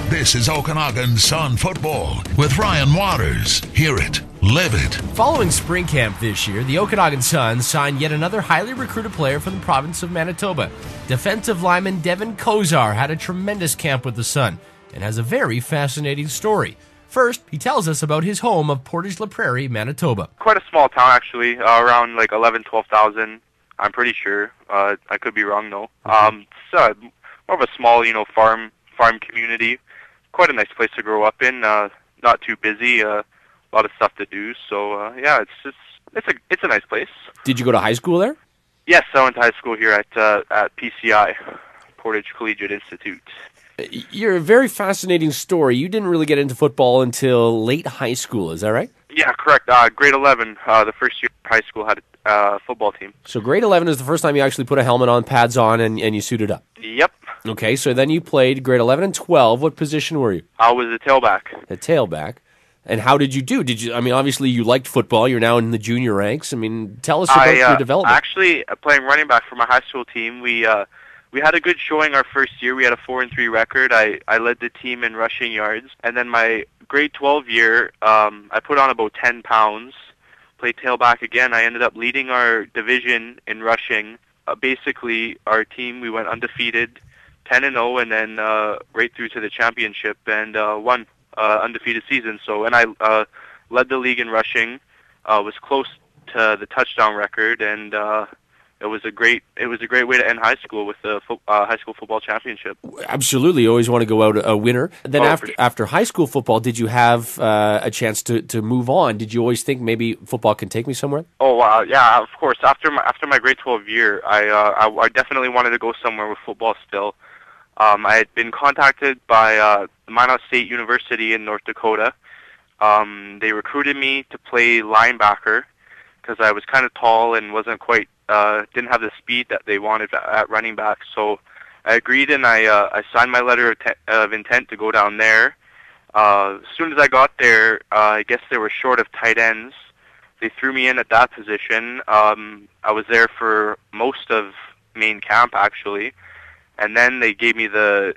This is Okanagan Sun Football with Ryan Waters. Hear it, live it. Following spring camp this year, the Okanagan Sun signed yet another highly recruited player from the province of Manitoba. Defensive lineman Devon Kozar had a tremendous camp with the Sun and has a very fascinating story. First, he tells us about his home of Portage, Prairie, Manitoba. Quite a small town, actually, around like 12,000. I'm pretty sure. I could be wrong, though. So more of a small, farm community. Quite a nice place to grow up in. Not too busy. A lot of stuff to do. So yeah, it's a nice place. Did you go to high school there? Yes, I went to high school here at PCI, Portage Collegiate Institute. You're a very fascinating story. You didn't really get into football until late high school, is that right? Yeah, correct. Grade 11, the first year of high school, had a football team. So grade 11 is the first time you actually put a helmet on, pads on, and you suited up? Yep. Okay, so then you played grade 11 and 12. What position were you? I was a tailback. A tailback. And how did you do? Obviously you liked football. You're now in the junior ranks. Tell us about your development. Actually, playing running back for my high school team, we had a good showing our first year. We had a 4-3 record. I led the team in rushing yards. And then my grade 12 year, I put on about 10 pounds, played tailback again. I ended up leading our division in rushing. Basically, our team, we went undefeated, 10-0, and then right through to the championship and won undefeated season. So, and I led the league in rushing, was close to the touchdown record, and it was a great way to end high school with the high school football championship. Absolutely, you always want to go out a winner. Then after high school football, did you have a chance to move on? Did you always think maybe football can take me somewhere? Oh yeah, of course. After my grade 12 year, I definitely wanted to go somewhere with football still. I had been contacted by Minot State University in North Dakota. They recruited me to play linebacker because I was kind of tall and wasn't quite. Didn't have the speed that they wanted at running back, so I agreed and I signed my letter of intent to go down there. As soon as I got there, I guess they were short of tight ends. They threw me in at that position. I was there for most of main camp, actually, and then they gave me the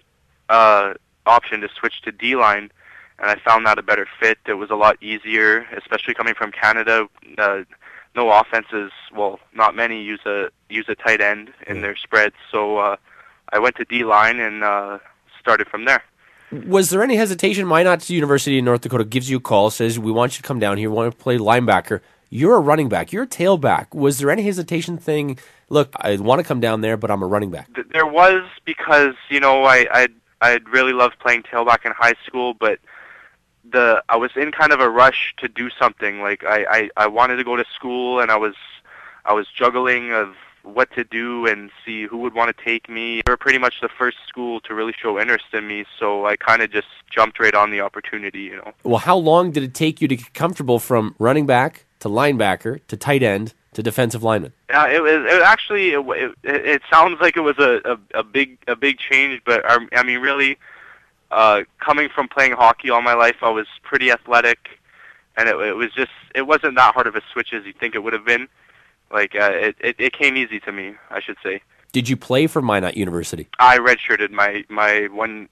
option to switch to D-line, and I found that a better fit. It was a lot easier, especially coming from Canada. No offenses, well, not many use a tight end in their spreads. So I went to D-line and started from there. Was there any hesitation? Minot University in North Dakota gives you a call, says, we want you to come down here, we want to play linebacker. You're a running back. You're a tailback. Was there any hesitation thing, look, I want to come down there, but I'm a running back? There was, because, I'd really loved playing tailback in high school, but I was in kind of a rush to do something. Like I wanted to go to school, and I was juggling of what to do and see who would want to take me. They were pretty much the first school to really show interest in me, so I kind of just jumped right on the opportunity. Well, how long did it take you to get comfortable from running back to linebacker to tight end to defensive lineman? Yeah, it sounds like it was a big change, but I mean really. Coming from playing hockey all my life, I was pretty athletic, and it wasn't that hard of a switch as you'd think it would have been. Like it came easy to me, I should say. Did you play for Minot University? I redshirted my one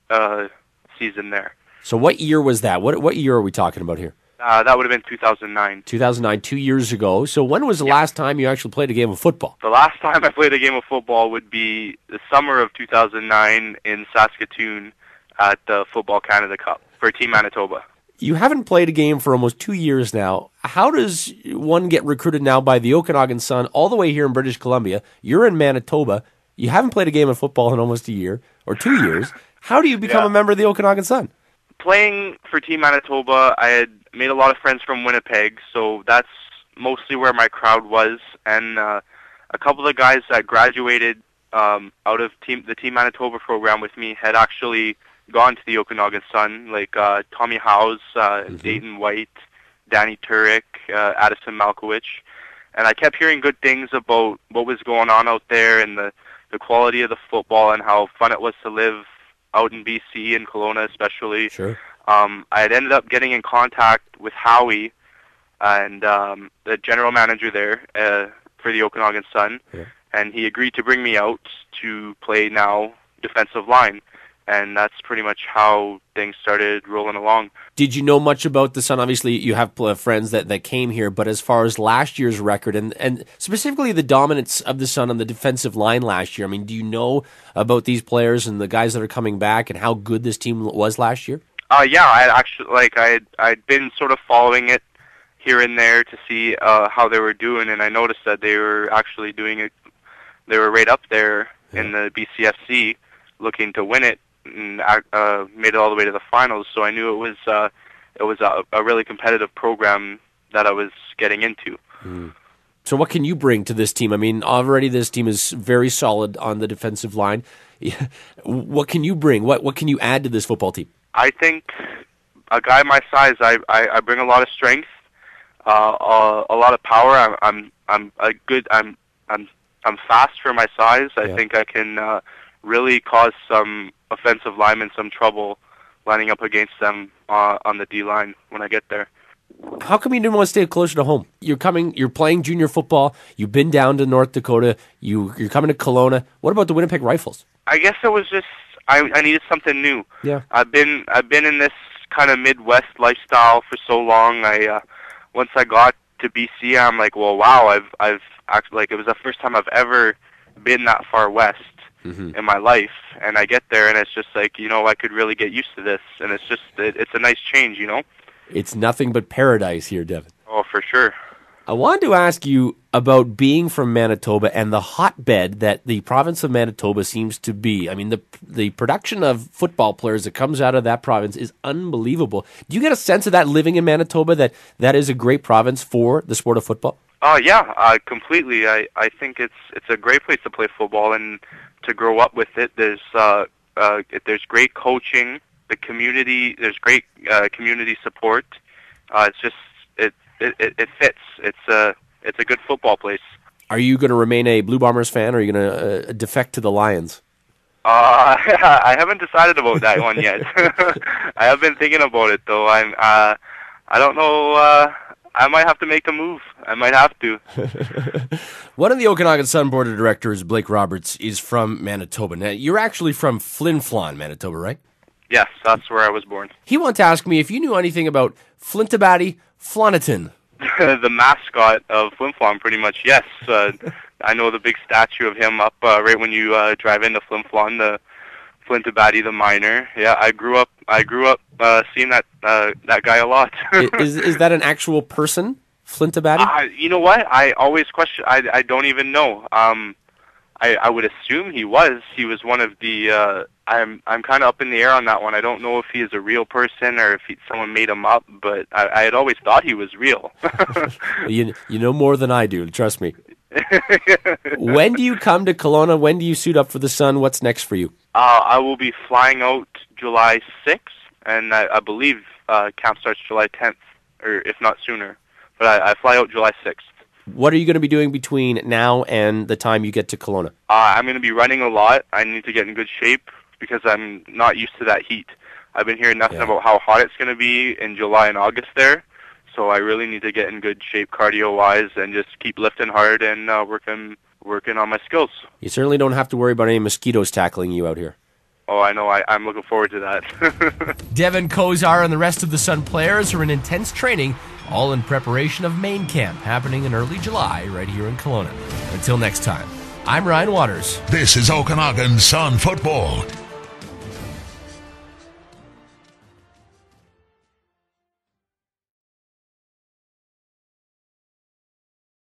season there. So what year was that? What year are we talking about here? That would have been 2009. 2009, 2 years ago. So when was the last time you actually played a game of football? The last time I played a game of football would be the summer of 2009 in Saskatoon at the Football Canada Cup for Team Manitoba. You haven't played a game for almost 2 years now. How does one get recruited now by the Okanagan Sun all the way here in British Columbia? You're in Manitoba. You haven't played a game of football in almost a year or 2 years. How do you become a member of the Okanagan Sun? Playing for Team Manitoba, I had made a lot of friends from Winnipeg, so that's mostly where my crowd was. And a couple of guys that graduated out of the Team Manitoba program with me had actually gone to the Okanagan Sun, like Tommy Howes, Dayton White, Danny Turek, Addison Malkowicz. And I kept hearing good things about what was going on out there and the quality of the football and how fun it was to live out in BC and Kelowna especially. Sure. I had ended up getting in contact with Howie and the general manager there for the Okanagan Sun, and he agreed to bring me out to play now defensive line. and that's pretty much how things started rolling along. Did you know much about the Sun? Obviously, you have friends that came here, but as far as last year's record and specifically the dominance of the Sun on the defensive line last year, I mean, do you know about these players and the guys that are coming back and how good this team was last year? Yeah, I'd been sort of following it here and there to see how they were doing, and I noticed that they were actually doing it. They were right up there in the BCFC, looking to win it, and made it all the way to the finals. So I knew it was a really competitive program that I was getting into. So what can you bring to this team? I mean, already this team is very solid on the defensive line. What can you bring? What can you add to this football team? I think a guy my size, I bring a lot of strength, a lot of power. I'm fast for my size. I think I can really cause some offensive linemen some trouble lining up against them on the D-line when I get there. How come you didn't want to stay closer to home? You're playing junior football. You've been down to North Dakota. You're coming to Kelowna. What about the Winnipeg Rifles? I guess it was just I needed something new. Yeah. I've been in this kind of Midwest lifestyle for so long. Once I got to BC, I'm like, well, wow, I've actually, like, it was the first time I've ever been that far west in my life, and I get there and it's just like, I could really get used to this, and it's just it's a nice change. It's nothing but paradise here, Devon. Oh, for sure. I wanted to ask you about being from Manitoba and the hotbed that the province of Manitoba seems to be. I mean, the production of football players that comes out of that province is unbelievable. Do you get a sense of that living in Manitoba, that is a great province for the sport of football? Yeah, completely. I think it's a great place to play football and to grow up with it. There's great coaching. The community, there's great community support. It's just it fits. It's a good football place. Are you going to remain a Blue Bombers fan, or are you going to defect to the Lions? I haven't decided about that one yet. I have been thinking about it though. I don't know. I might have to make a move. I might have to. One of the Okanagan Sun Board of Directors, Blake Roberts, is from Manitoba. Now, you're actually from Flin Flon, Manitoba, right? Yes, that's where I was born. He wanted to ask me if you knew anything about Flintabaddy Floniton. The mascot of Flin Flon, pretty much, yes. I know the big statue of him up right when you drive into Flin Flon, the Flintabaddy the miner. Yeah, I grew up seeing that guy a lot. Is that an actual person, Flintabaddy? You know what? I always question. I don't even know. I would assume he was. He was one of the. I'm kind of up in the air on that one. I don't know if he is a real person or if someone made him up, but I had always thought he was real. You know more than I do. Trust me. When do you come to Kelowna? When do you suit up for the Sun? What's next for you? I will be flying out July 6th, and I believe camp starts July 10th, or if not sooner. But I fly out July 6th. What are you going to be doing between now and the time you get to Kelowna? I'm going to be running a lot. I need to get in good shape because I'm not used to that heat. I've been hearing nothing about how hot it's going to be in July and August there. So I really need to get in good shape cardio-wise and just keep lifting hard and working on my skills. You certainly don't have to worry about any mosquitoes tackling you out here. Oh, I know. I'm looking forward to that. Devon Kozar and the rest of the Sun players are in intense training, all in preparation of main camp happening in early July right here in Kelowna. Until next time, I'm Ryan Waters. This is Okanagan Sun Football.